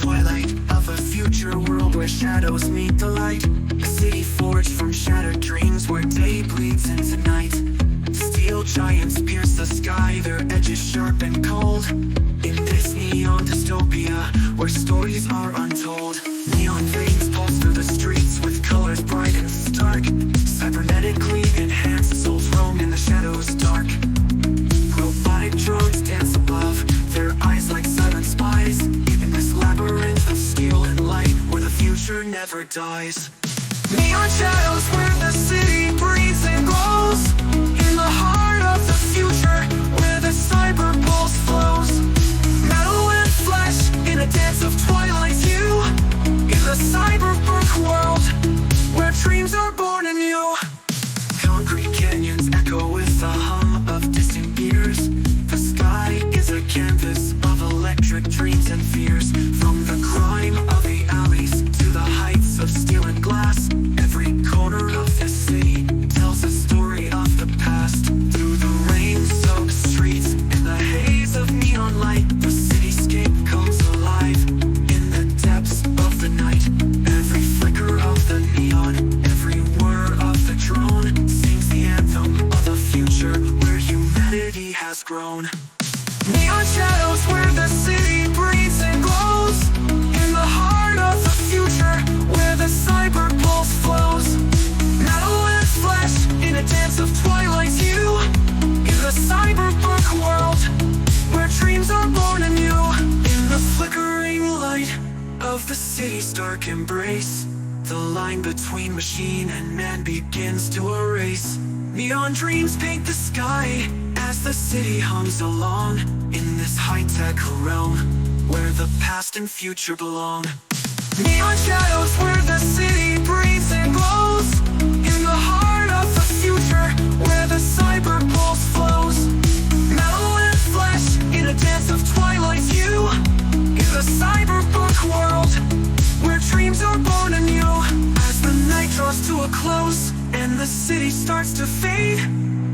Twilight of a future world where shadows meet the light. A city forged from shattered dreams where day bleeds into night. Steel giants pierce the sky, their edges sharp and cold. In this neon dystopia where stories are untold. Neon flames pulse through the streets with colors bright and stark. Cybernetically enhanced souls roam in the shadows dark. Robotic drones dance above, their eyes like silent spies. Labyrinth of steel and light where the future never dies. Neon shadows where the city breathes and glows. In the heart of the future where the cyber pulse flows. Metal and flesh in a dance of twilight hue. In the cyberpunk world where dreams are born anew. Concrete canyons echo with the hum of distant gears. The sky is a canvas of electric dreams and fears. From the grime of the alleys to the heights of steel and glass, every corner of this city tells a story of the past. Through the rain-soaked streets, in the haze of neon light, the cityscape comes alive. In the depths of the night, every flicker of the neon, every whir of the drone sings the anthem of the future where humanity has grown. Neon shadows where the city breathes and glows. In the heart of the future where the cyber pulse flows. Metal and flesh in a dance of twilight hue. In the cyberpunk world where dreams are born anew. In the flickering light of the city's dark embrace, the line between machine and man begins to erase. Neon dreams paint the sky as the city hums along. In this high-tech realm where the past and future belong. Neon shadows where the city breathes and glows. In the heart of the future where the cyber pulse flows. Metal and flesh in a dance of twilight hue. In the cyberpunk world where dreams are born anew. As the night draws to a close and the city starts to fade,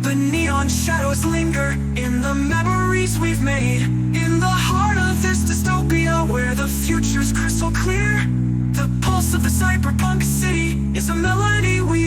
the neon shadows linger in the memories we've made. In the heart of this dystopia where the future's crystal clear, the pulse of the cyberpunk city is a melody we